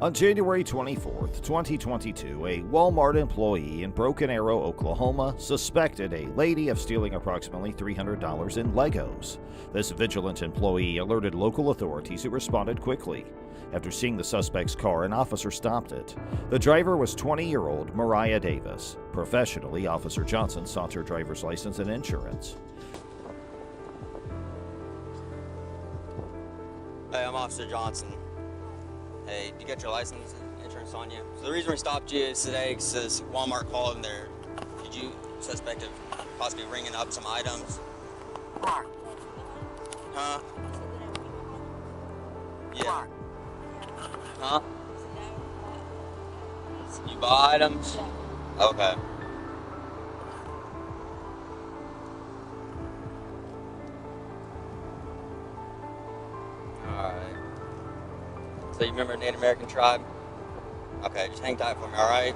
On January 24, 2022, a Walmart employee in Broken Arrow, Oklahoma, suspected a lady of stealing approximately $300 in Legos. This vigilant employee alerted local authorities, who responded quickly. After seeing the suspect's car, an officer stopped it. The driver was 20-year-old Mariah Davis. Professionally, Officer Johnson sought her driver's license and insurance. Hey, I'm Officer Johnson. Hey, do you get your license and insurance on you? So the reason we stopped you is today because Walmart called and they're, did you suspect of possibly ringing up some items? Huh? Yeah. Huh? You buy items? Okay. Alright. So you remember Native American tribe? Okay, just hang tight for me, alright?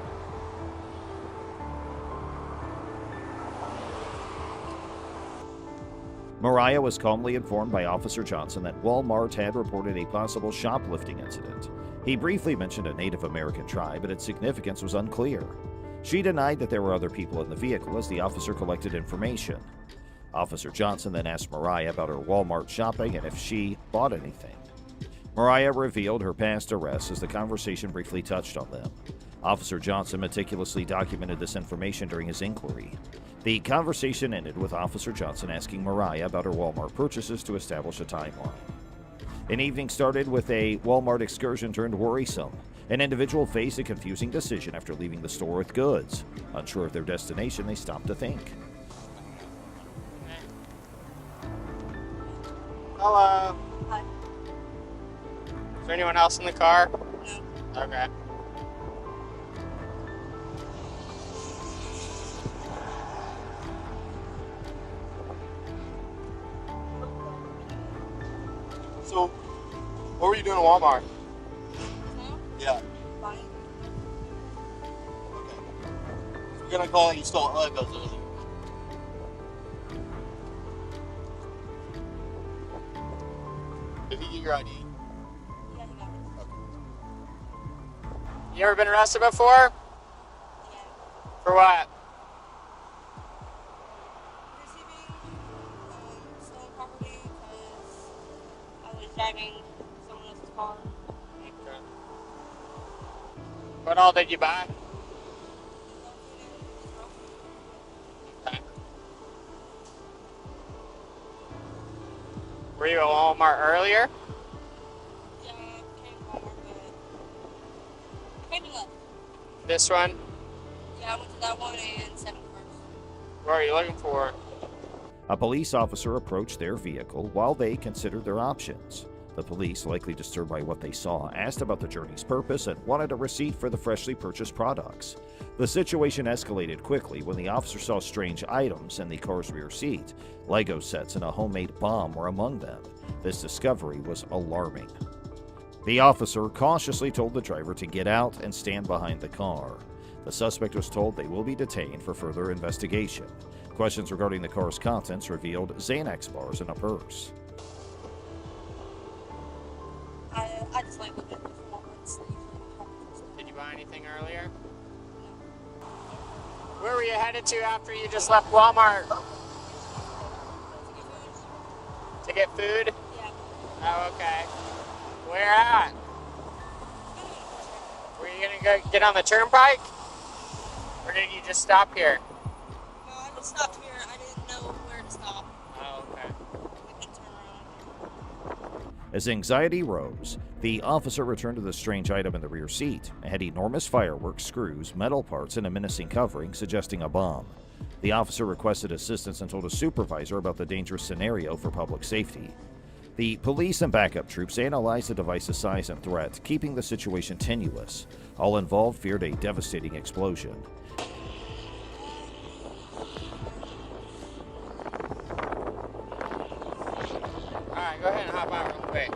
Mariah was calmly informed by Officer Johnson that Walmart had reported a possible shoplifting incident. He briefly mentioned a Native American tribe, but its significance was unclear. She denied that there were other people in the vehicle as the officer collected information. Officer Johnson then asked Mariah about her Walmart shopping and if she bought anything. Mariah revealed her past arrests as the conversation briefly touched on them. Officer Johnson meticulously documented this information during his inquiry. The conversation ended with Officer Johnson asking Mariah about her Walmart purchases to establish a timeline. An evening started with a Walmart excursion turned worrisome. An individual faced a confusing decision after leaving the store with goods. Unsure of their destination, they stopped to think. Hello. Hi. Is there anyone else in the car? No. Okay. So, what were you doing at Walmart? No? Yeah. Fine. Okay. We're gonna call it you stole Legos earlier. Did he get your ID? Yeah, he got it. You ever been arrested before? Yeah. For what? Receiving stolen property because I was driving someone else's car. What all did you buy? Okay. Were you at Walmart earlier? Yeah, I came to Walmart, but came to left. This one? Yeah, I went to that one and 7 first. What are you looking for? A police officer approached their vehicle while they considered their options. The police, likely disturbed by what they saw, asked about the journey's purpose and wanted a receipt for the freshly purchased products. The situation escalated quickly when the officer saw strange items in the car's rear seat. Lego sets and a homemade bomb were among them. This discovery was alarming. The officer cautiously told the driver to get out and stand behind the car. The suspect was told they will be detained for further investigation. Questions regarding the car's contents revealed Xanax bars in a purse. I just like looking at the Walmart's. Did you buy anything earlier? No. Where were you headed to after you just left Walmart? To get food? Yeah. Oh, okay. Where at? Were you gonna go get on the turnpike? Or did you just stop here? No, I just stopped here. I didn't know where to stop. Oh, okay. I couldn't turn around. As anxiety rose, the officer returned to the strange item in the rear seat. It had enormous fireworks, screws, metal parts, and a menacing covering, suggesting a bomb. The officer requested assistance and told a supervisor about the dangerous scenario for public safety. The police and backup troops analyzed the device's size and threat, keeping the situation tenuous. All involved feared a devastating explosion. Alright, go ahead and hop out real quick.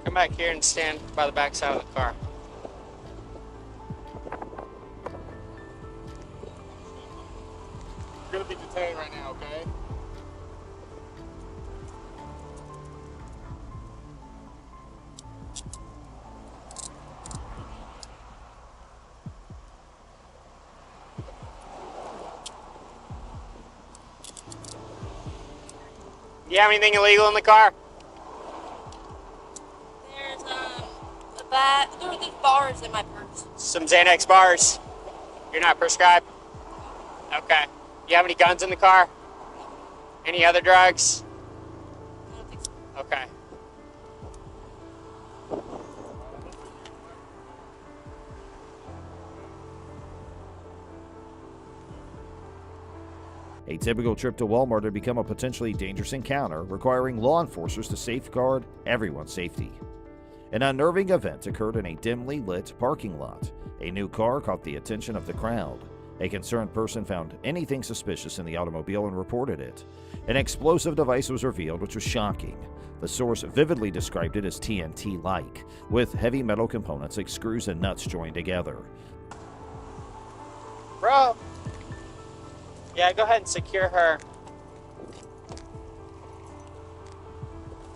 Come back here and stand by the back side of the car. You're gonna be detained right now, okay? You have anything illegal in the car? There's a bat. There's bars in my purse. Some Xanax bars. You're not prescribed? Okay. You have any guns in the car? Any other drugs? I don't think so. Okay. A typical trip to Walmart had become a potentially dangerous encounter, requiring law enforcers to safeguard everyone's safety. An unnerving event occurred in a dimly lit parking lot. A new car caught the attention of the crowd. A concerned person found anything suspicious in the automobile and reported it. An explosive device was revealed, which was shocking. The source vividly described it as TNT-like, with heavy metal components like screws and nuts joined together. Bro. Yeah, go ahead and secure her.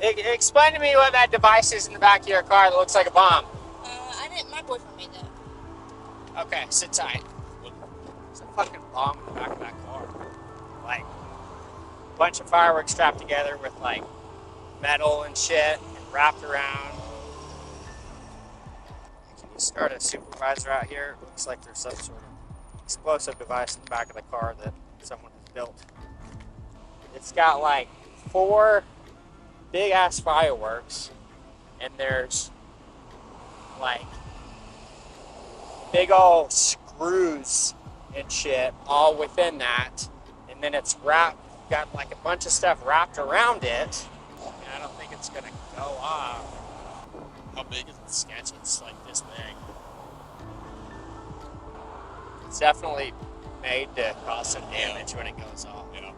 Explain to me what that device is in the back of your car that looks like a bomb. I didn't. My boyfriend made that. Okay, sit tight. There's a fucking bomb in the back of that car. Like, a bunch of fireworks strapped together with, like, metal and shit and wrapped around. Can you start a supervisor out here? It looks like there's some sort of explosive device in the back of the car that someone has built. It's got, like, 4 big-ass fireworks, and there's, like, big old screws and shit all within that, and then it's wrapped, got like a bunch of stuff wrapped around it, and I don't think it's gonna go off. How big is the sketch? It's like this big. It's definitely made to cause some damage when it goes off. Yeah.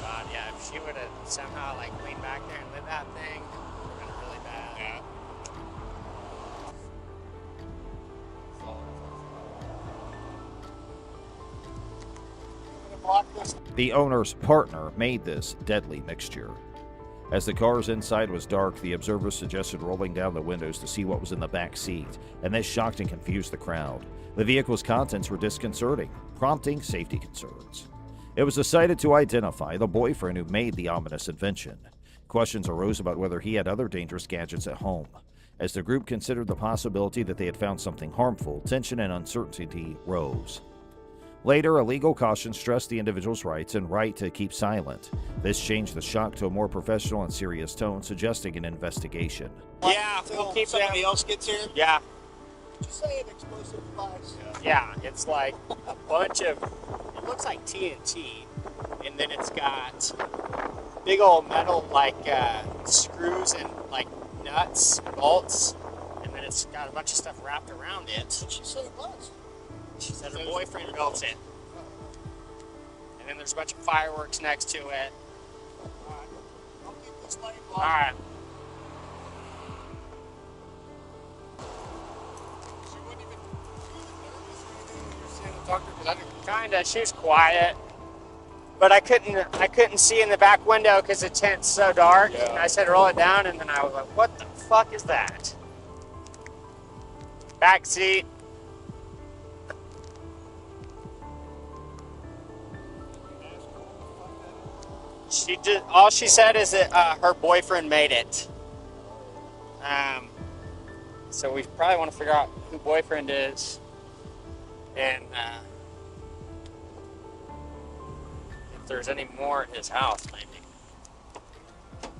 God, yeah, if she would have somehow like leaned back there and lit that thing, it would have been really bad. Yeah. The owner's partner made this deadly mixture. As the car's inside was dark, the observers suggested rolling down the windows to see what was in the back seat, and this shocked and confused the crowd. The vehicle's contents were disconcerting, prompting safety concerns. It was decided to identify the boyfriend who made the ominous invention. Questions arose about whether he had other dangerous gadgets at home. As the group considered the possibility that they had found something harmful, tension and uncertainty rose. Later, a legal caution stressed the individual's rights and right to keep silent. This changed the shock to a more professional and serious tone, suggesting an investigation. Yeah, we'll keep somebody else gets here. Yeah. Did you say an explosive device? Yeah, it's like a bunch of, it looks like TNT, and then it's got big old metal like screws and like nuts, bolts, and then it's got a bunch of stuff wrapped around it. Did she say it was? She said her boyfriend built it. And then there's a bunch of fireworks next to it. Alright. I'll keep this lane blocked. Alright. She wouldn't even nervous or anything when you were saying to talk to her, 'cause I didn't. Kinda, she was quiet. But I couldn't see in the back window because the tent's so dark. Yeah. And I said roll it down, and then I was like, what the fuck is that? Back seat. She just, all she said is that her boyfriend made it. So we probably want to figure out who boyfriend is, and if there's any more at his house, maybe. All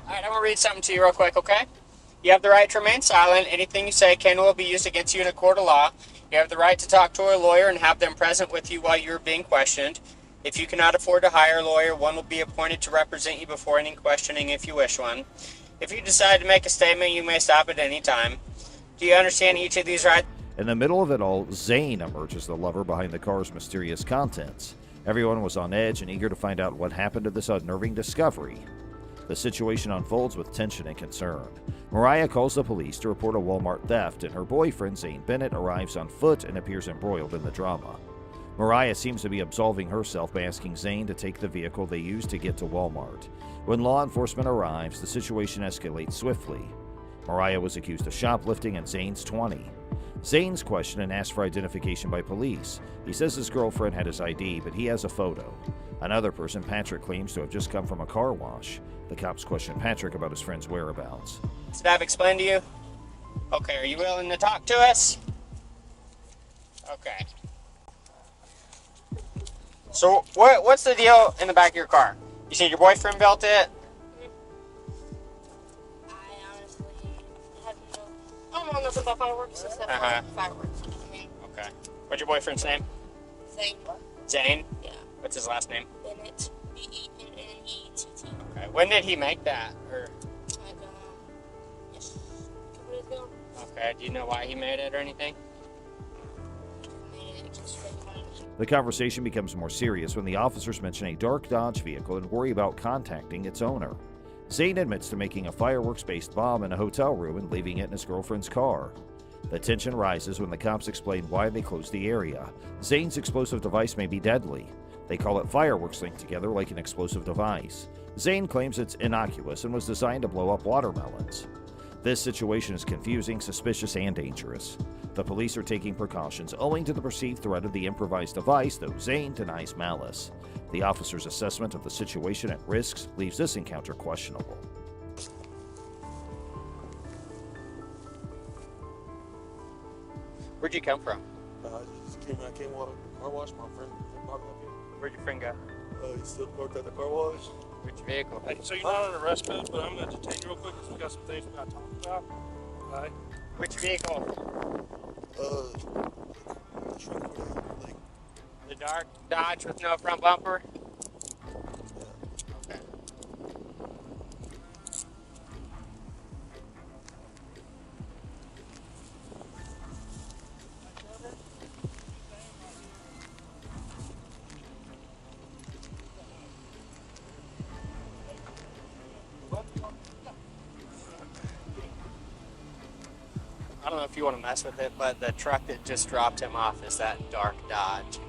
right, I'm gonna read something to you real quick, okay? You have the right to remain silent. Anything you say can or will be used against you in a court of law. You have the right to talk to a lawyer and have them present with you while you're being questioned. If you cannot afford to hire a lawyer, one will be appointed to represent you before any questioning if you wish one. If you decide to make a statement, you may stop at any time. Do you understand each of these rights? In the middle of it all, Zane emerges the lover behind the car's mysterious contents. Everyone was on edge and eager to find out what happened to this unnerving discovery. The situation unfolds with tension and concern. Mariah calls the police to report a Walmart theft, and her boyfriend, Zane Bennett, arrives on foot and appears embroiled in the drama. Mariah seems to be absolving herself by asking Zane to take the vehicle they used to get to Walmart. When law enforcement arrives, the situation escalates swiftly. Mariah was accused of shoplifting and Zane's 20. Zane's questioned and asked for identification by police. He says his girlfriend had his ID, but he has a photo. Another person, Patrick, claims to have just come from a car wash. The cops question Patrick about his friend's whereabouts. Did I explain to you? Okay, are you willing to talk to us? Okay. So what's the deal in the back of your car? You said your boyfriend built it? I honestly have no. I don't know nothing about fireworks except for fireworks. I mean, Okay. What's your boyfriend's name? Zane. Zane? Yeah. What's his last name? Bennett. Bennett. Okay. When did he make that? Or Like, yes. A couple days ago. okay, do you know why he made it or anything? I made it just for fun. The conversation becomes more serious when the officers mention a dark Dodge vehicle and worry about contacting its owner. Zane admits to making a fireworks-based bomb in a hotel room and leaving it in his girlfriend's car. The tension rises when the cops explain why they closed the area. Zane's explosive device may be deadly. They call it fireworks linked together like an explosive device. Zane claims it's innocuous and was designed to blow up watermelons. This situation is confusing, suspicious, and dangerous. The police are taking precautions owing to the perceived threat of the improvised device, though Zane denies malice. The officer's assessment of the situation and risks leaves this encounter questionable. Where'd you come from? I came to car wash. My friend parked up here. Where'd your friend go? He's still parked at the car wash. Which vehicle? Hey, so you're not on arrest code, but I'm going to detain you real quick because we got some things we got to talk about. All right? Which vehicle? The truck, like, The dark Dodge with no front bumper? Okay. I don't know if you want to mess with it, but the truck that just dropped him off is that dark Dodge.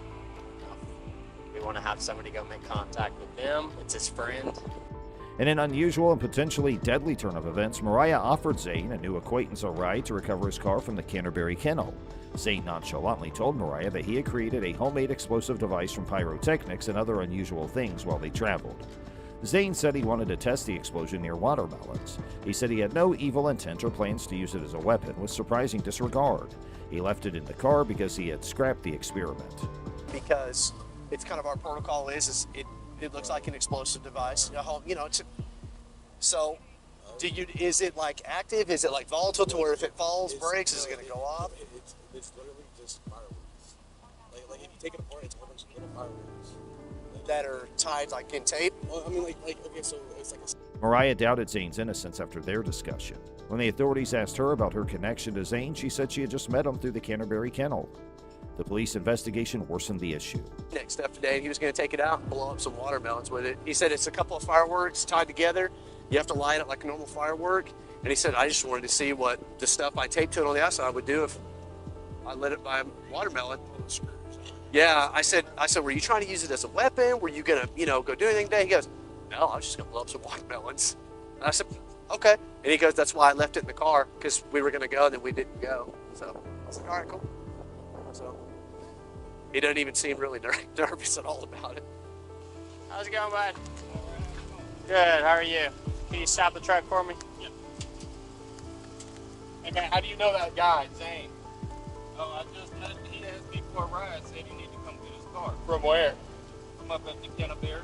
We want to have somebody go make contact with him. It's his friend. In an unusual and potentially deadly turn of events, Mariah offered Zane, a new acquaintance, a ride to recover his car from the Canterbury kennel. Zane nonchalantly told Mariah that he had created a homemade explosive device from pyrotechnics and other unusual things while they traveled. Zane said he wanted to test the explosion near watermelons. He said he had no evil intent or plans to use it as a weapon, with surprising disregard. He left it in the car because he had scrapped the experiment. Because it's kind of our protocol is it looks like an explosive device. So is it like active? Is it like volatile to where if it falls, breaks, is it going to go off? It's literally just fireworks. Like if you take it apart, it's a bunch of little fireworks. That are tied like in tape? Well, I mean, okay, so it's like a... Mariah doubted Zane's innocence after their discussion. When the authorities asked her about her connection to Zane, she said she had just met him through the Canterbury kennel. The police investigation worsened the issue. Next step today, he was going to take it out and blow up some watermelons with it. He said it's a couple of fireworks tied together. You have to light it like a normal firework. And he said, I just wanted to see what the stuff I taped to it on the outside would do if I lit it by a watermelon. Yeah, I said, were you trying to use it as a weapon? Were you gonna, go do anything today? He goes, no, I was just gonna blow up some watermelons. And I said, okay. And he goes, that's why I left it in the car, because we were gonna go and then we didn't go. So I was like, all right, cool. So he doesn't even seem really nervous at all about it. How's it going, bud? Good, how are you? Can you stop the truck for me? Yeah. Hey, man, how do you know that guy, Zane? Oh, I just met him. He asked me for a ride, said he needed to come get his car. From where? From up at the Canterbury.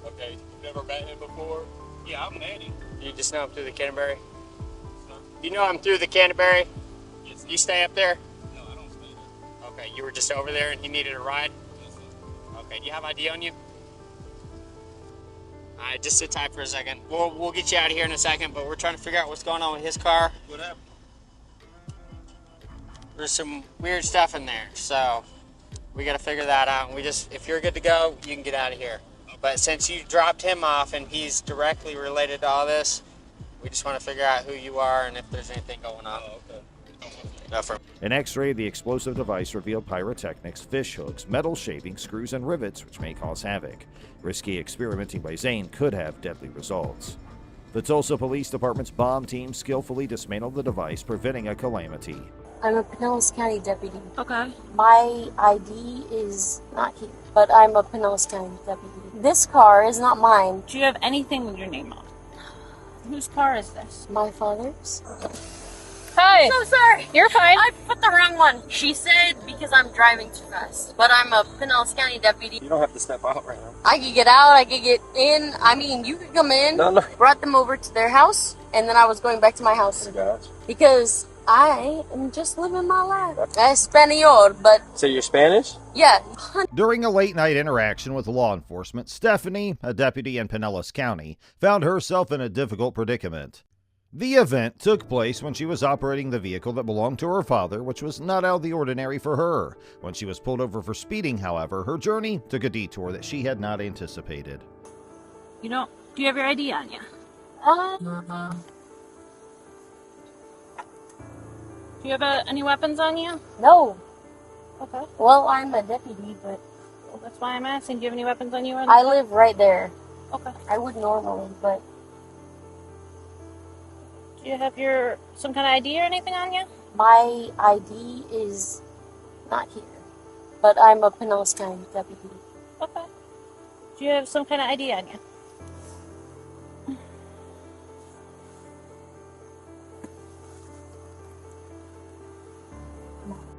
Okay, you've never met him before? Yeah, I met him. You just know I'm through the Canterbury? Sir? You know I'm through the Canterbury? Yes, sir. You stay up there? No, I don't stay there. Okay, you were just over there and he needed a ride? Yes, sir. Okay, do you have ID on you? Alright, just sit tight for a second. We'll get you out of here in a second, but we're trying to figure out what's going on with his car. What happened? There's some weird stuff in there, so we got to figure that out. And if you're good to go, you can get out of here. But since you dropped him off and he's directly related to all this, we just want to figure out who you are and if there's anything going on. Oh, okay. No, for An x-ray of the explosive device revealed pyrotechnics, fish hooks, metal shavings, screws, and rivets, which may cause havoc. Risky experimenting by Zane could have deadly results. The Tulsa Police Department's bomb team skillfully dismantled the device, preventing a calamity. I'm a Pinellas County deputy. Okay. My ID is not here, but I'm a Pinellas County deputy. This car is not mine. Do you have anything with your name on? Whose car is this? My father's. Hi. So sorry. You're fine. I put the wrong one. She said because I'm driving too fast, but I'm a Pinellas County deputy. You don't have to step out right now. I could get out, I could get in. I mean, you could come in. No. Brought them over to their house, and then I was going back to my house. Gotcha. Because I am just living my life. Espanol, but So you're Spanish? yeah. During a late-night interaction with law enforcement, Stephanie, a deputy in Pinellas County, found herself in a difficult predicament. The event took place when she was operating the vehicle that belonged to her father, which was not out of the ordinary for her. When she was pulled over for speeding, however, her journey took a detour that she had not anticipated. Do you have your ID on you? Do you have any weapons on you? No. Okay. Well, I'm a deputy, but Well, that's why I'm asking. Do you have any weapons on you? Or I live right there. Okay. I would normally, but Do you have some kind of ID or anything on you? my ID is not here. But I'm a Pinellas County deputy. Okay. Do you have some kind of ID on you?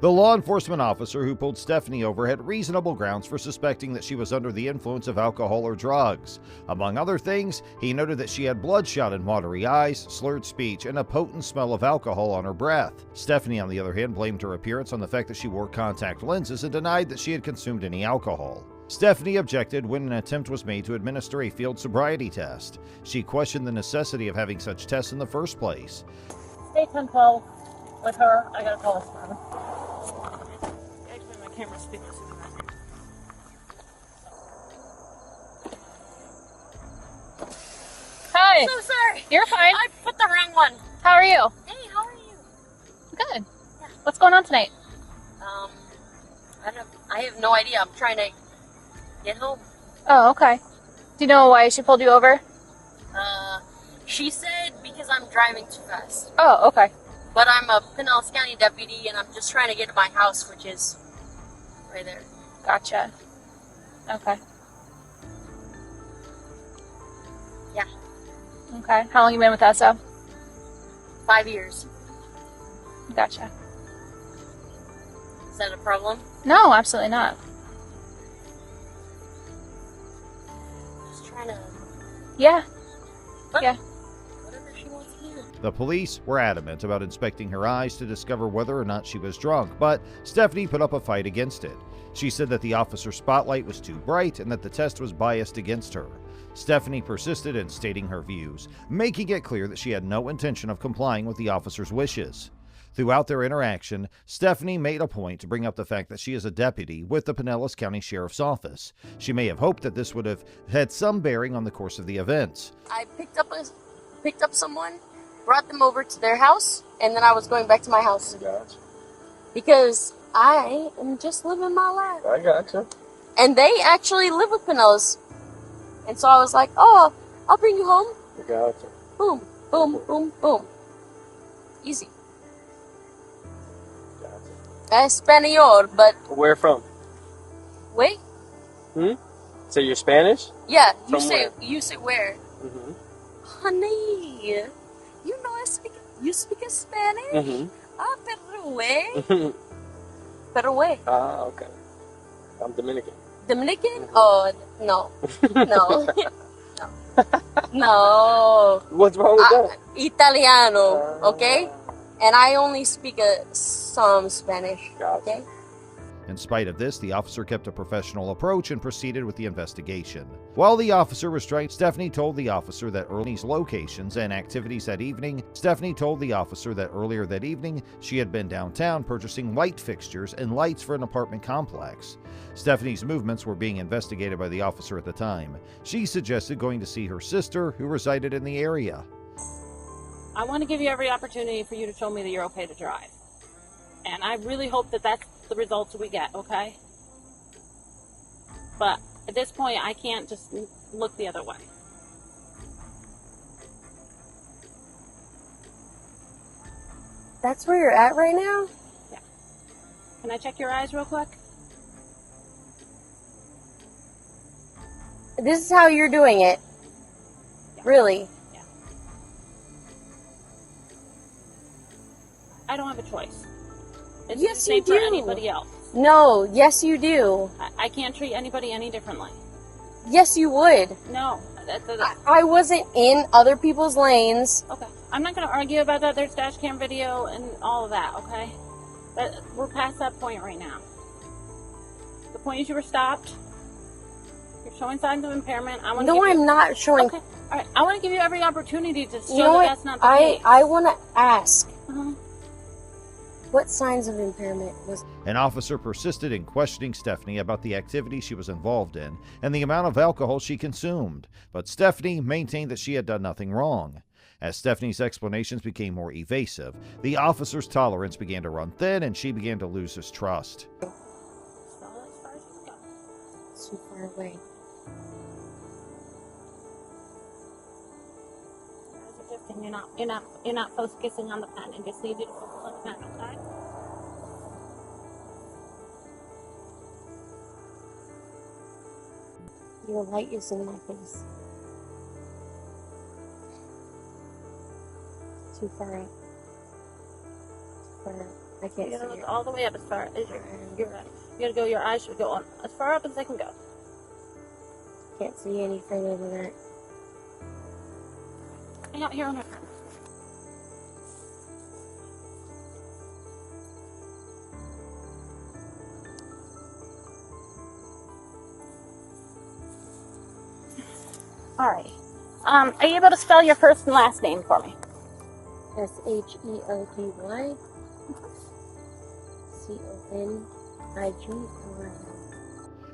The law enforcement officer who pulled Stephanie over had reasonable grounds for suspecting that she was under the influence of alcohol or drugs. Among other things, he noted that she had bloodshot and watery eyes, slurred speech, and a potent smell of alcohol on her breath. Stephanie, on the other hand, blamed her appearance on the fact that she wore contact lenses and denied that she had consumed any alcohol. Stephanie objected when an attempt was made to administer a field sobriety test. She questioned the necessity of having such tests in the first place. Stay 10-12 with her. I gotta call this man. Actually, my camera's speaking. Hi. So sorry. You're fine. I put the wrong one. How are you? Hey, how are you? Good. What's going on tonight? I have no idea. I'm trying to get home. Oh, okay. Do you know why she pulled you over? She said because I'm driving too fast. Oh, okay. But I'm a Pinellas County deputy, and I'm just trying to get to my house, which is right there. Gotcha. Okay. Yeah. Okay. How long you been with Esso? 5 years. Gotcha. Is that a problem? No, absolutely not. Just trying to... Yeah. What? Yeah. Whatever she wants to do. The police were adamant about inspecting her eyes to discover whether or not she was drunk, but Stephanie put up a fight against it. She said that the officer's spotlight was too bright and that the test was biased against her. Stephanie persisted in stating her views, making it clear that she had no intention of complying with the officer's wishes. Throughout their interaction, Stephanie made a point to bring up the fact that she is a deputy with the Pinellas County Sheriff's Office. She may have hoped that this would have had some bearing on the course of the events. I picked up someone, brought them over to their house, and then I was going back to my house. Gotcha. Because I am just living my life. I gotcha. And they actually live with Pinellas. And so I was like, oh, I'll bring you home. Gotcha. Boom, boom, boom, boom. Easy. Espanol, but Where from? wait. So you're Spanish? Yeah, From you say where? Mm-hmm. Honey, you know you speak Spanish? Mm-hmm. Ah, pero where? Ah, okay. I'm Dominican. Dominican? Oh, no. No. No. What's wrong with that? Italiano, okay? And I only speak some Spanish, Gotcha. okay? In spite of this, the officer kept a professional approach and proceeded with the investigation. While the officer was trying, Stephanie told the officer that Ernie's locations and activities that evening, earlier that evening, she had been downtown purchasing light fixtures and lights for an apartment complex. Stephanie's movements were being investigated by the officer at the time. She suggested going to see her sister, who resided in the area. I want to give you every opportunity for you to show me that you're okay to drive. And I really hope that that's the results we get, okay? But at this point, I can't just look the other way. That's where you're at right now? Yeah. Can I check your eyes real quick? This is how you're doing it? Yeah. Really? Yeah. I don't have a choice. It's Yes, the same you for do. anybody else. No, yes you do. I can't treat anybody any differently. Yes you would. No. I wasn't in other people's lanes. Okay. I'm not going to argue about that. There's dash cam video and all of that, okay? But we're past that point right now. The point is you were stopped. You're showing signs of impairment. No, I'm not showing. Okay. All right. I want to give you every opportunity to show You know that what? that's not the case. I want to ask. Uh-huh. What signs of impairment was... An officer persisted in questioning Stephanie about the activity she was involved in and the amount of alcohol she consumed, but Stephanie maintained that she had done nothing wrong. As Stephanie's explanations became more evasive, the officer's tolerance began to run thin and she began to lose his trust. It's too far away. You're not focusing on the pen. I just need you to focus on the pen, okay? Your light is in my face. Too far up. Too far up. I can't You gotta see look it. all the way up as far as your eyes. You gotta go. Your eyes should go on as far up as they can go. Can't see any further than that. Hang out here on my pen. Alrighty. Are you able to spell your first and last name for me? Sheldty. Conigl.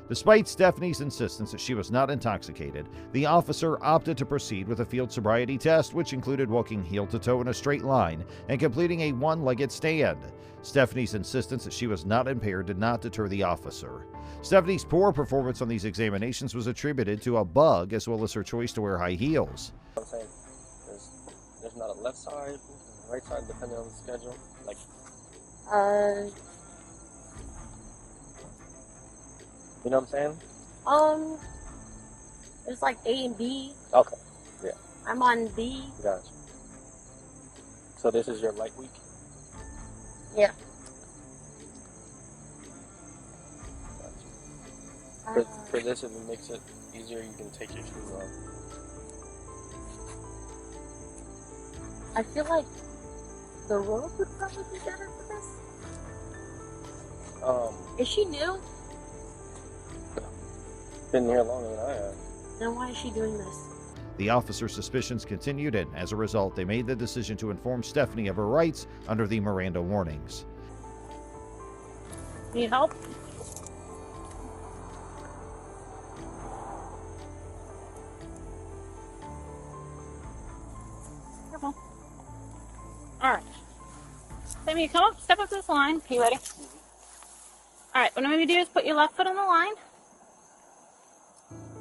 Despite Stephanie's insistence that she was not intoxicated, the officer opted to proceed with a field sobriety test, which included walking heel to toe in a straight line and completing a one-legged stand. Stephanie's insistence that she was not impaired did not deter the officer. Stephanie's poor performance on these examinations was attributed to a bug as well as her choice to wear high heels. I'm saying there's not a left side, right side, depending on the schedule. Like, you know what I'm saying? There's like A and B. Okay. Yeah. I'm on B. Gotcha. So this is your light week? Yeah. Gotcha. For this, if it makes it easier, you can take your shoes off. I feel like the road would probably be better for this. Is she new? Been here longer than I have. Then why is she doing this? The officer's suspicions continued, and as a result, they made the decision to inform Stephanie of her rights under the Miranda warnings. Need help? Careful. Alright. Sammy, you come up, step up to this line. Are you ready? Alright, what I'm going to do is put your left foot on the line.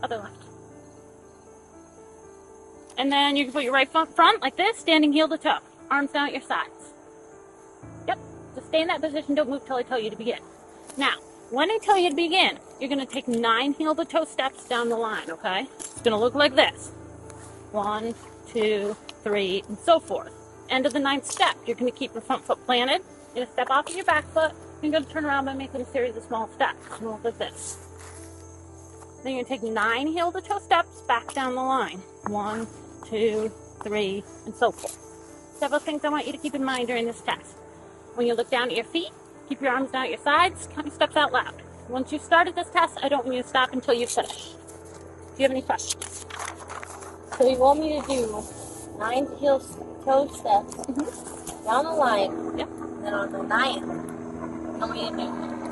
Other left. And then you can put your right foot front like this, standing heel to toe. Arms down at your sides. Yep. Just stay in that position. Don't move till I tell you to begin. Now, when I tell you to begin, you're going to take 9 heel to toe steps down the line, okay? It's going to look like this. 1, 2, 3, and so forth. End of the 9th step, you're going to keep your front foot planted. You're going to step off of your back foot. You're going to turn around by making a series of small steps. It's going to look like this. Then you're going to take 9 heel to toe steps back down the line. 1, 2, 3, and so forth. Several things I want you to keep in mind during this test. When you look down at your feet, keep your arms down at your sides, count your steps out loud. Once you've started this test, I don't want you to stop until you finish. Do you have any questions? So you want me to do 9 heel toe steps down the line. Yep. And then on the 9th, I want you to do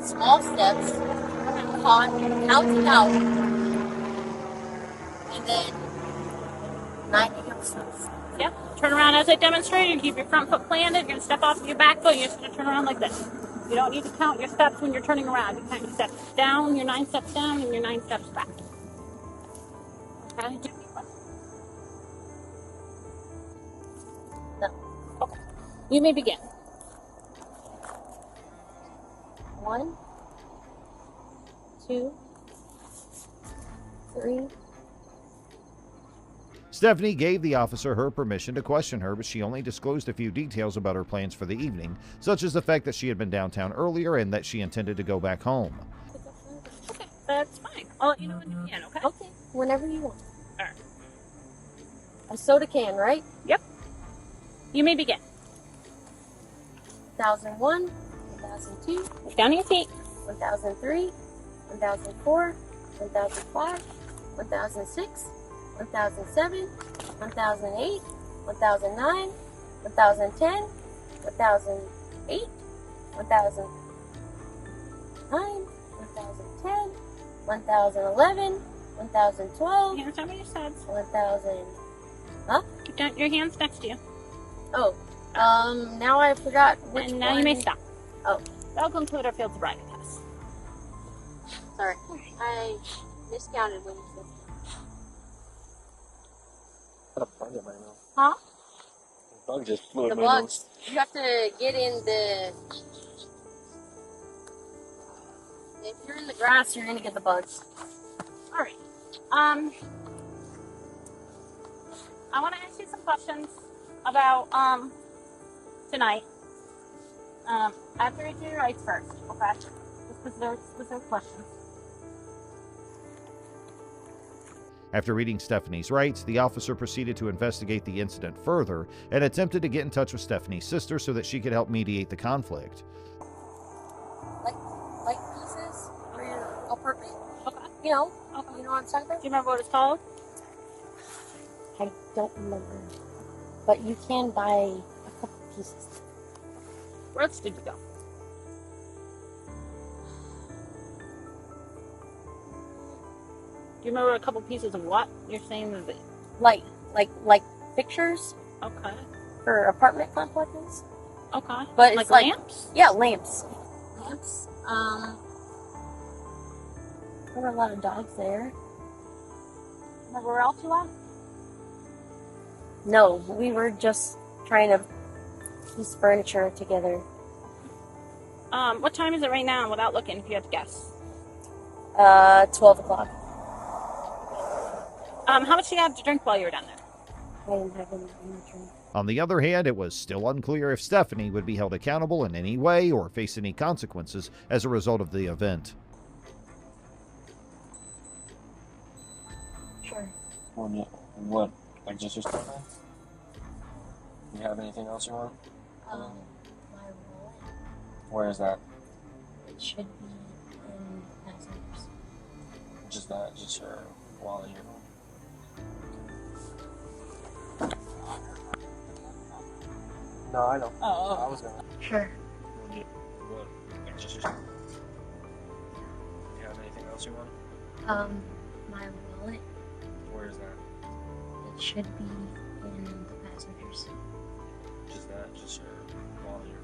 small steps, count it out, and then 9 heel steps. Yep. Turn around as I demonstrated. Keep your front foot planted. You're going to step off of your back foot. You're just going to turn around like this. You don't need to count your steps when you're turning around. You count your steps down, your 9 steps down, and your 9 steps back. Okay? No. Okay. You may begin. 1, 2, 3. Stephanie gave the officer her permission to question her, but she only disclosed a few details about her plans for the evening, such as the fact that she had been downtown earlier and that she intended to go back home. Okay, that's fine. I'll let you know when you can, okay? Okay, whenever you want. All right. A soda can, right? Yep. You may begin. 1001, 1002, Look down at your feet. 1003, 1004, 1005, 1006, 1007, 1008, 1009, 1010, 1008, 1009, 1010, 1011, 1012, Hands over your sides. 1000. Huh? Keep down your hands next to you. Oh, now I forgot which And now one. you may stop. Oh, That'll conclude our field sobriety test. sorry. I miscounted when you said. Got a bug in my nose. Huh? The bug just flew The in my nose. bugs. You have to get in the. If you're in the grass, you're gonna get the bugs. All right. I want to ask you some questions about tonight. I have to read you your rights first, okay? Specific questions. After reading Stephanie's rights, the officer proceeded to investigate the incident further and attempted to get in touch with Stephanie's sister so that she could help mediate the conflict. Like pieces for your apartment. Okay. You know. Okay. You know what I'm talking about? Do you remember what it's called? I don't remember. But you can buy a couple pieces. Where else did you go? Do you remember a couple pieces of what? You're saying that it... Like pictures Okay. for apartment complexes. Okay. But it's like lamps? Yeah, lamps. Lamps. There were a lot of dogs there. Remember where else you went? No, we were just trying to piece furniture together. What time is it right now without looking, if you had to guess? 12 o'clock. How much did you have to drink while you were down there? I didn't have any drink. On the other hand, it was still unclear if Stephanie would be held accountable in any way or face any consequences as a result of the event. Sure. What? Like just your stuff? Do you have anything else you want? My wallet. Where is that? It should be in passengers. Just that? Just your wallet here? No, I know. Oh. I was gonna. Sure. What? Like just your stuff? Do you have anything else you want? My wallet. Where is that? It should be in the passengers. Just that? Just your wallet here?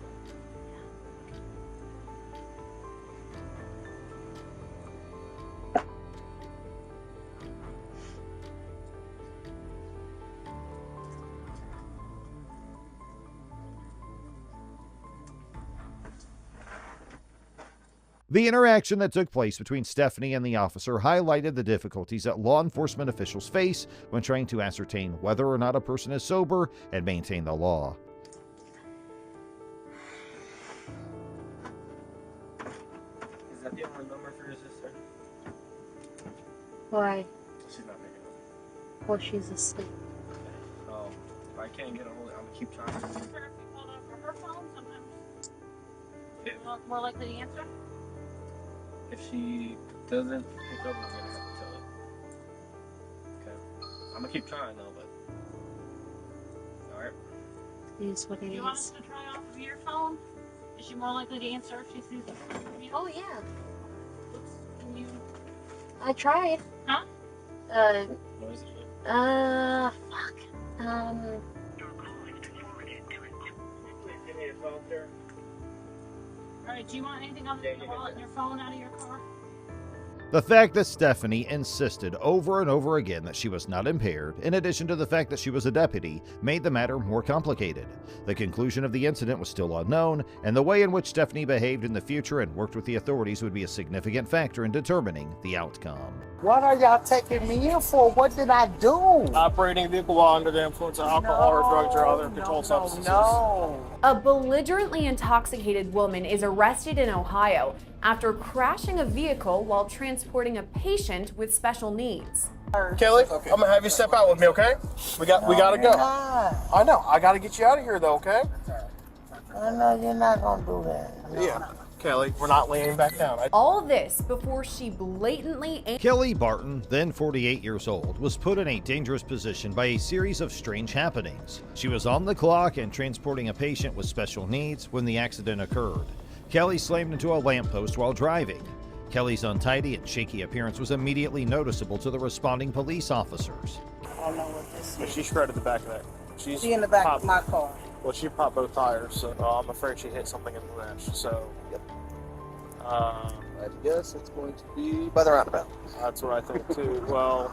The interaction that took place between Stephanie and the officer highlighted the difficulties that law enforcement officials face when trying to ascertain whether or not a person is sober and maintain the law. Is that the only number for your sister? Why? She's not picking up. Well, she's asleep. If I can't get a hold of it, I'm gonna keep trying. Sure, if you called over her phone, sometimes you're more likely to answer. If she doesn't pick up, I'm gonna have to tell her. Okay. I'm gonna keep trying though, but. Alright. It is what it Do you want us is. to try off of your phone? Is she more likely to answer if she sees it? Oh, yeah. Oops, can you... I tried. Huh? What is it? Fuck. Give me your phone, sir. Alright, do you want anything other than your wallet and your phone out of your car? The fact that Stephanie insisted over and over again that she was not impaired, in addition to the fact that she was a deputy, made the matter more complicated. The conclusion of the incident was still unknown, and the way in which Stephanie behaved in the future and worked with the authorities would be a significant factor in determining the outcome. What are y'all taking me in for? What did I do? Operating a vehicle while under the influence of alcohol or drugs or other controlled substances. No. A belligerently intoxicated woman is arrested in Ohio after crashing a vehicle while transporting a patient with special needs. Kelly, I'm gonna have you step out with me, okay? We gotta go. I know. I gotta get you out of here though, okay? I know you're not gonna do that. Yeah. Kelly, we're not laying back down. All this before she blatantly Kelly Barton, then 48 years old, was put in a dangerous position by a series of strange happenings. She was on the clock and transporting a patient with special needs when the accident occurred. Kelly slammed into a lamppost while driving. Kelly's untidy and shaky appearance was immediately noticeable to the responding police officers. I don't know what this is. She shredded the back of that. She's She in the back of my car. Well, she popped both tires, so I'm afraid she hit something in the dash. So, yep. I guess it's going to be by the roundabout. That's what I think too. Well,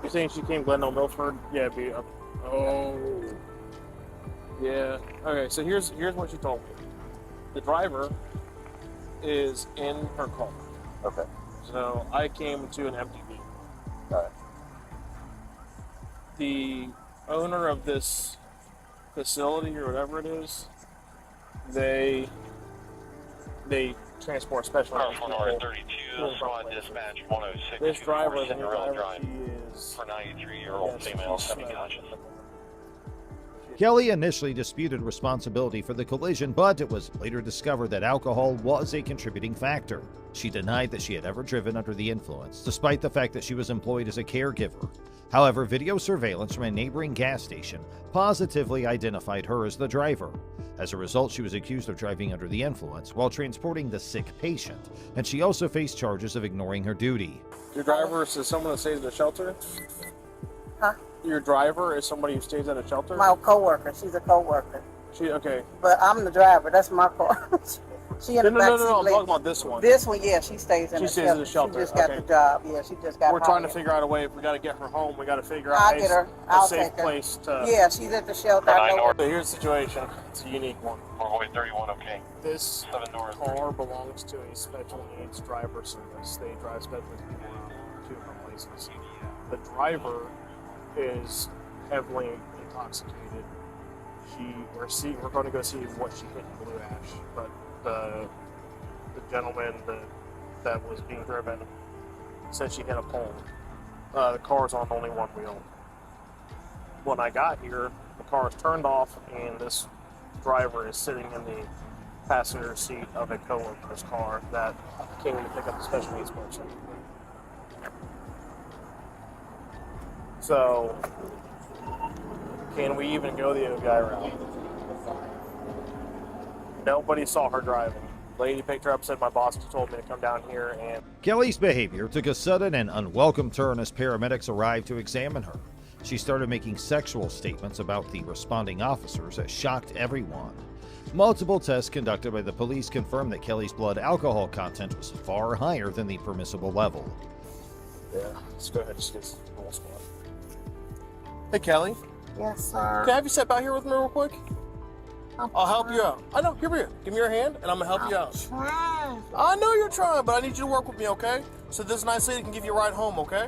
you're saying she came Glendale Milford? Yeah, it'd be up. Oh, yeah. Okay, so here's what she told me. The driver is in her car. Okay. So I came to an empty vehicle. All right. The owner of this facility or whatever it is, they transport special needs people. 32, squad dispatch 106. This driver is for 93-year-old female semi-conscious. Kelly initially disputed responsibility for the collision, but it was later discovered that alcohol was a contributing factor. She denied that she had ever driven under the influence, despite the fact that she was employed as a caregiver. However, video surveillance from a neighboring gas station positively identified her as the driver. As a result, she was accused of driving under the influence while transporting the sick patient, and she also faced charges of ignoring her duty. Your driver is someone that stays at a shelter? Huh? Your driver is somebody who stays at a shelter? My coworker. She's a coworker. Okay. But I'm the driver. That's my car. She in the back seat. No, I'm talking about this one. This one, yeah, she stays in the shelter. In the shelter. She just got the job. Yeah, she just got. We're trying to figure out a way. If we got to get her home, we got to figure out I'll get her. I'll safe take her. place to. Yeah, she's at the shelter. I know. So here's the situation. It's a unique one. Highway 31, okay. This car belongs to a special needs driver service. They drive special needs people around to different places. The driver is heavily intoxicated. We're going to go see what she hit in Blue Ash, but the gentleman that was being driven said she hit a pole. The car's on only one wheel. When I got here, the car is turned off, and this driver is sitting in the passenger seat of a coworker's car that came to pick up the special needs person. So, can we even go the other guy route? Nobody saw her driving. Lady picked her up, said my boss told me to come down here, and Kelly's behavior took a sudden and unwelcome turn as paramedics arrived to examine her. She started making sexual statements about the responding officers that shocked everyone. Multiple tests conducted by the police confirmed that Kelly's blood alcohol content was far higher than the permissible level. yeah, let's go ahead and just get the whole squad. Hey, Kelly. Yes, sir. Can I have you step out here with me real quick? I'll help you out. I know. Give me your hand, and I'm gonna help you out. Trying. I know you're trying, but I need you to work with me, okay? So this nice lady can give you a ride home, okay?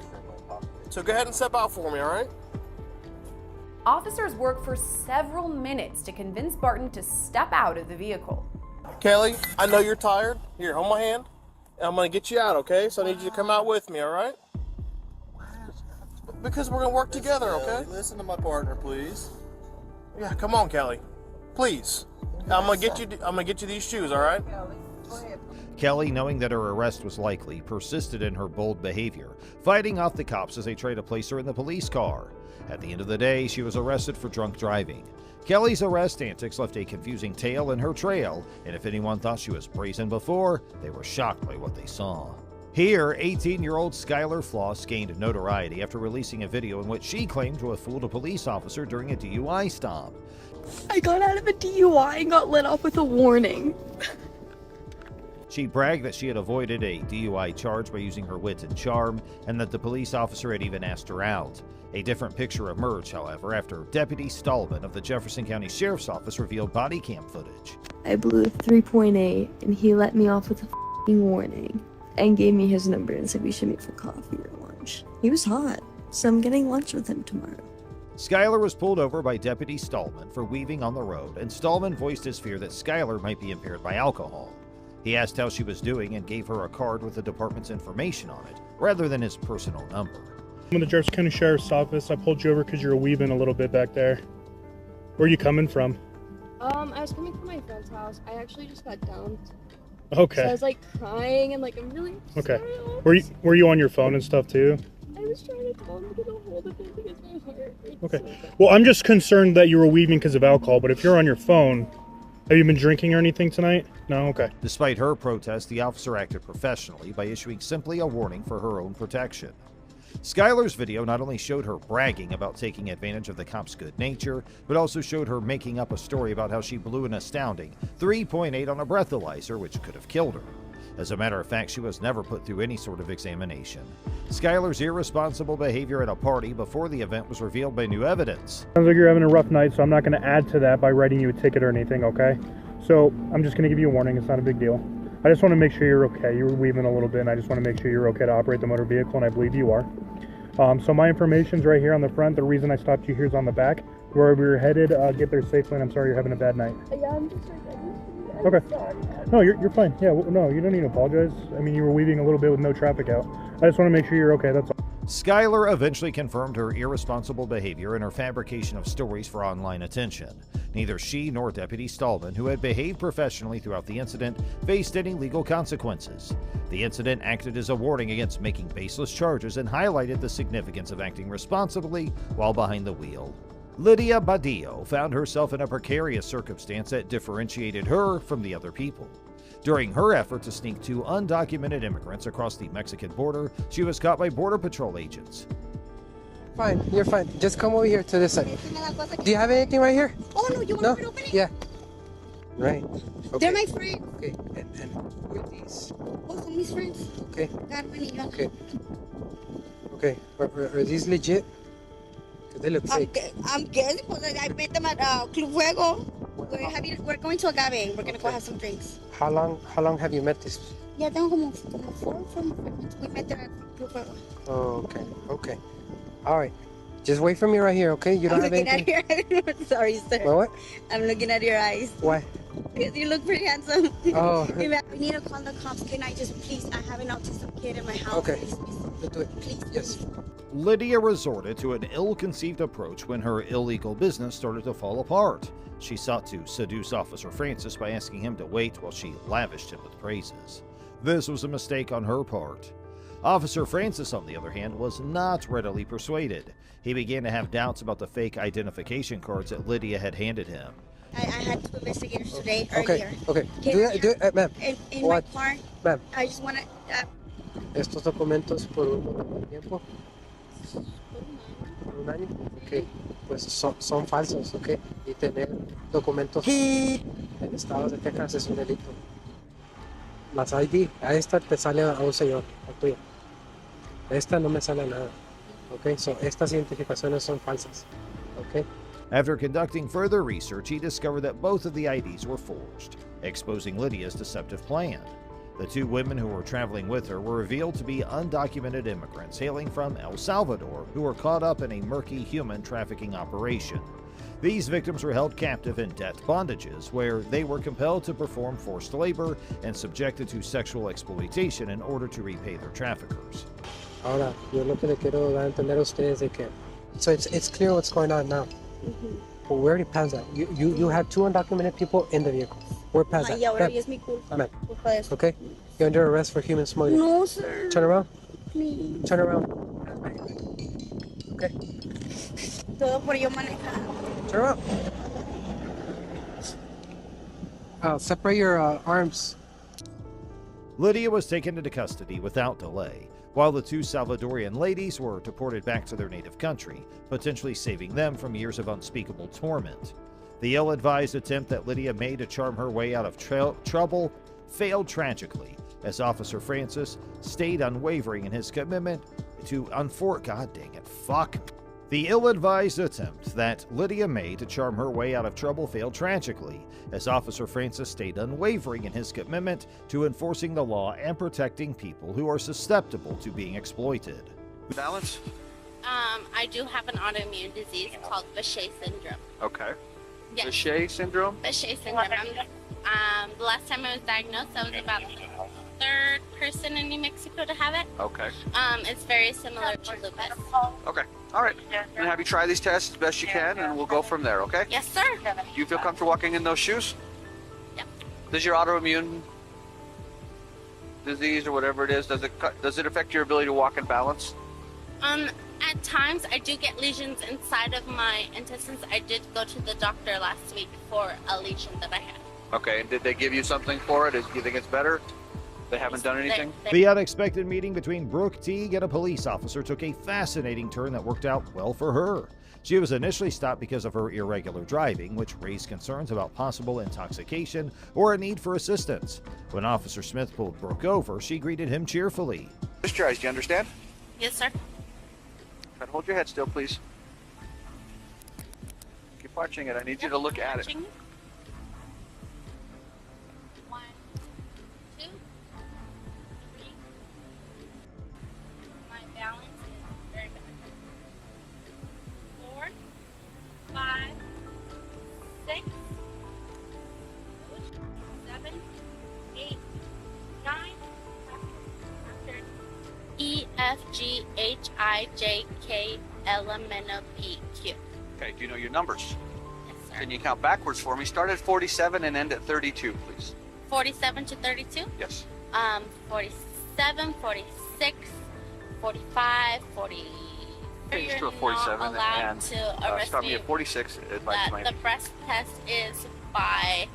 So go ahead and step out for me, all right? Officers worked for several minutes to convince Barton to step out of the vehicle. Kelly, I know you're tired. Here, hold my hand, and I'm gonna get you out, okay? So I need you to come out with me, all right? Because we're gonna work together, okay? Listen to my partner, please. Yeah, come on, Kelly. Please. I'm gonna get you these shoes, all right? Kelly, knowing that her arrest was likely, persisted in her bold behavior, fighting off the cops as they tried to place her in the police car. At the end of the day, she was arrested for drunk driving. Kelly's arrest antics left a confusing tale in her trail, and if anyone thought she was brazen before, they were shocked by what they saw. Here, 18-year-old Skylar Floss gained notoriety after releasing a video in which she claimed to have fooled a police officer during a DUI stop. I got out of a DUI and got let off with a warning. She bragged that she had avoided a DUI charge by using her wit and charm, and that the police officer had even asked her out. A different picture emerged, however, after Deputy Stallman of the Jefferson County Sheriff's Office revealed body cam footage. I blew 3.8 and he let me off with a f***ing warning and gave me his number and said we should meet for coffee or lunch. He was hot, so I'm getting lunch with him tomorrow. Skylar was pulled over by Deputy Stallman for weaving on the road, and Stallman voiced his fear that Skylar might be impaired by alcohol. He asked how she was doing and gave her a card with the department's information on it, rather than his personal number. I'm in the Jefferson County Sheriff's Office. I pulled you over because you were weaving a little bit back there. Where are you coming from? I was coming from my friend's house. I actually just got dumped. Okay. So I was like crying and like I'm really Okay. sorry. Were you on your phone and stuff too? I was trying to call him to get a hold of him because my heart hurts. Okay. So bad. Well, I'm just concerned that you were weaving because of alcohol, but if you're on your phone, have you been drinking or anything tonight? No? Okay. Despite her protest, the officer acted professionally by issuing simply a warning for her own protection. Skylar's video not only showed her bragging about taking advantage of the cop's good nature, but also showed her making up a story about how she blew an astounding 3.8 on a breathalyzer, which could have killed her. As a matter of fact, she was never put through any sort of examination. Skylar's irresponsible behavior at a party before the event was revealed by new evidence. Sounds like you're having a rough night, so I'm not going to add to that by writing you a ticket or anything, okay? So I'm just going to give you a warning. It's not a big deal. I just want to make sure you're okay. You were weaving a little bit, and I just want to make sure you're okay to operate the motor vehicle, and I believe you are. So my information's right here on the front. The reason I stopped you here is on the back. Where we were headed, get there safely, and I'm sorry you're having a bad night. Yeah, I'm just like, Okay. No, you're fine. Yeah, no, you don't need to apologize. I mean, you were weaving a little bit with no traffic out. I just want to make sure you're okay, that's all. Skylar eventually confirmed her irresponsible behavior and her fabrication of stories for online attention. Neither she nor Deputy Stallman, who had behaved professionally throughout the incident, faced any legal consequences. The incident acted as a warning against making baseless charges and highlighted the significance of acting responsibly while behind the wheel. Lydia Badillo found herself in a precarious circumstance that differentiated her from the other people. During her effort to sneak 2 undocumented immigrants across the Mexican border, she was caught by Border Patrol agents. Fine, you're fine. Just come over here to this side. Do you have anything right here? Oh no, you want me to open it? Yeah. Right. Okay. They're my friends. Okay, and who are these? Oh, some of these friends. Okay. Carmen y yo. Okay. Okay, are these legit? Because they look fake. I'm guessing because I met them at Club Fuego. We're going to Agave. We're going to go have some drinks. How long have you met this? Yeah, tengo como 4 months. We met there at Club Fuego. Oh, okay. All right. Just wait for me right here, okay? You don't have anything? I'm looking at your Sorry, sir. What? I'm looking at your eyes. Why? Because you look pretty handsome. Oh. We need to call the cops. Can I just please? I have an autistic kid in my house. Okay. Please. Let's do it. Please. Yes. Lydia resorted to an ill-conceived approach when her illegal business started to fall apart. She sought to seduce Officer Francis by asking him to wait while she lavished him with praises. This was a mistake on her part. Officer Francis, on the other hand, was not readily persuaded. He began to have doubts about the fake identification cards that Lydia had handed him. I had 2 investigators today, Okay. earlier. Do it, ma'am. In What? my car, Ma'am. I just want to... Estos documentos por un tiempo. Por un año. Ok. Pues son falsos, ok. Y tener documentos en estados de Texas es un delito. Las ID, a esta te sale a un señor, a tuya. Esta no me sale nada. Ok, so estas identificaciones son falsas. Ok. After conducting further research, he discovered that both of the IDs were forged, exposing Lydia's deceptive plan. The 2 women who were traveling with her were revealed to be undocumented immigrants hailing from El Salvador who were caught up in a murky human trafficking operation. These victims were held captive in debt bondages, where they were compelled to perform forced labor and subjected to sexual exploitation in order to repay their traffickers. Ahora, yo lo que le quiero dar a entender a ustedes es que, so it's clear what's going on now. But we already passed that. You had 2 undocumented people in the vehicle. We're past that. Y ahora Ma'am. ya es mi culpa. Ma'am. Culpa de eso. Okay? You're under arrest for human smuggling. No, sir. Turn around. Please. Turn around. Okay. Todo por yo manejar. Turn around. Separate your arms. Lydia was taken into custody without delay, while the 2 Salvadorian ladies were deported back to their native country, potentially saving them from years of unspeakable torment. The ill-advised attempt that Lydia made to charm her way out of trouble failed tragically as Officer Francis stayed unwavering in his commitment to God dang it, fuck. The ill-advised attempt that Lydia made to charm her way out of trouble failed tragically, as Officer Francis stayed unwavering in his commitment to enforcing the law and protecting people who are susceptible to being exploited. Balance? I do have an autoimmune disease called Bechet syndrome. Okay. Yes. Bechet syndrome? Bechet syndrome. The last time I was diagnosed, I was about the third person in New Mexico to have it. Okay. It's very similar to lupus. Okay. All right. And have you try these tests as best you can, and we'll go from there, okay? Yes, sir. Do you feel comfortable walking in those shoes? Yep. Does your autoimmune disease or whatever it is, does it affect your ability to walk and balance? At times I do get lesions inside of my intestines. I did go to the doctor last week for a lesion that I had. Okay, and did they give you something for it? Do you think it's better? They haven't done anything? The unexpected meeting between Brooke Teague and a police officer took a fascinating turn that worked out well for her. She was initially stopped because of her irregular driving, which raised concerns about possible intoxication or a need for assistance. When Officer Smith pulled Brooke over, she greeted him cheerfully. Just your eyes, do you understand? Yes, sir. Try to hold your head still, please. Keep watching it. I need you to look at it. One, two, three. My balance is very bad. 4, 5, 6, 7, 8, 9. E, F, G, H, I, J, K, L, M, N, O, P, Q. Okay, do you know your numbers? Yes, sir. Can you count backwards for me? Start at 47 and end at 32, please. 47 to 32? Yes. 47, 46, 45, 40. Okay, just do a You're 47 not allowed and to arrest start me me. at 46. Advice The breast test is by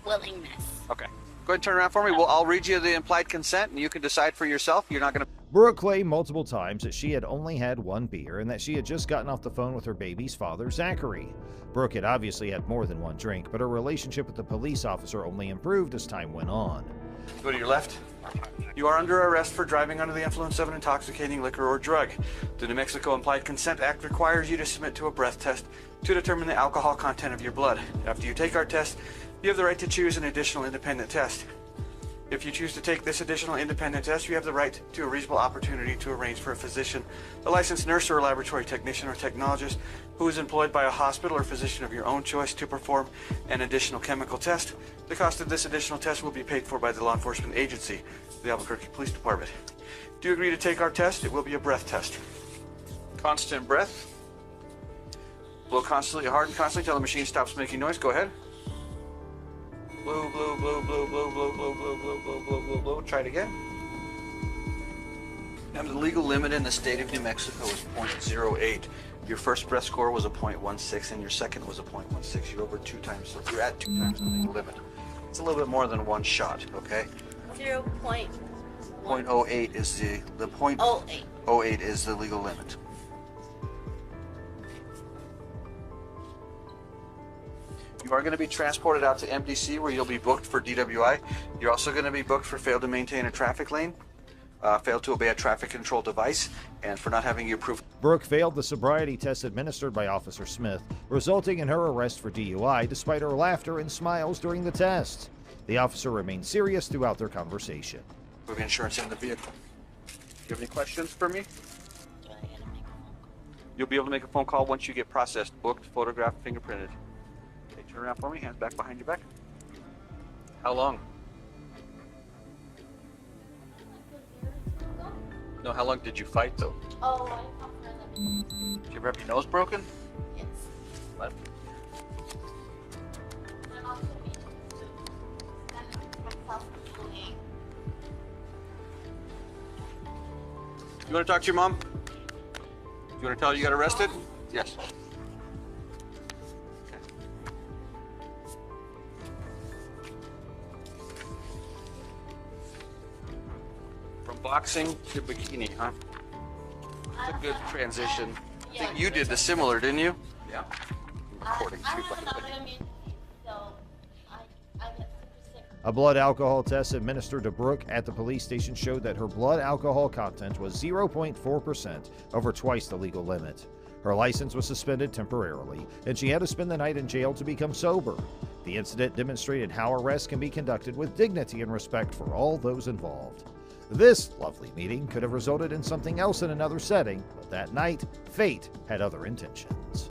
willingness. Okay. Go ahead and turn around for me. I'll read you the implied consent and you can decide for yourself. You're not going to... Brooke claimed multiple times that she had only had one beer and that she had just gotten off the phone with her baby's father, Zachary. Brooke had obviously had more than one drink, but her relationship with the police officer only improved as time went on. Go to your left. You are under arrest for driving under the influence of an intoxicating liquor or drug. The New Mexico Implied Consent Act requires you to submit to a breath test to determine the alcohol content of your blood. After you take our test, you have the right to choose an additional independent test. If you choose to take this additional independent test, you have the right to a reasonable opportunity to arrange for a physician, a licensed nurse or a laboratory technician or technologist who is employed by a hospital or physician of your own choice to perform an additional chemical test. The cost of this additional test will be paid for by the law enforcement agency, the Albuquerque Police Department. Do you agree to take our test? It will be a breath test. Constant breath. Blow constantly, hard and constantly until the machine stops making noise. Go ahead. Blow, blow, blow, blow, blow, blow, blow, blow, blow, blow, blow, blow, blow. Try it again. Now the legal limit in the state of New Mexico is 0.08. Your first breath score was a 0.16 and your second was a 0.16. You're over 2 times, so you're at 2 times the legal limit. It's a little bit more than one shot, okay? 0.08 is the point. 0.08 is the legal limit. You are going to be transported out to MDC where you'll be booked for DWI. You're also going to be booked for failed to maintain a traffic lane, failed to obey a traffic control device, and for not having your proof. Brooke failed the sobriety test administered by Officer Smith, resulting in her arrest for DUI despite her laughter and smiles during the test. The officer remained serious throughout their conversation. We have insurance in the vehicle. Do you have any questions for me? You'll be able to make a phone call once you get processed, booked, photographed, fingerprinted. Okay, turn around for me, hands back behind your back. How long? No, how long did you fight though? Oh, I fought for 11 Did you ever have your nose broken? Yes. Left. I'm also able to stand up for myself from bullying. You want to talk to your mom? You want to tell her you got arrested? Yes. Okay. From boxing to bikini, huh? That's a good transition. I think you did the similar, didn't you? Yeah. I'm recording too, by the way. So I get super sick A blood alcohol test administered to Brooke at the police station showed that her blood alcohol content was 0.4%, over twice the legal limit. Her license was suspended temporarily, and she had to spend the night in jail to become sober. The incident demonstrated how arrests can be conducted with dignity and respect for all those involved. This lovely meeting could have resulted in something else in another setting, but that night, fate had other intentions.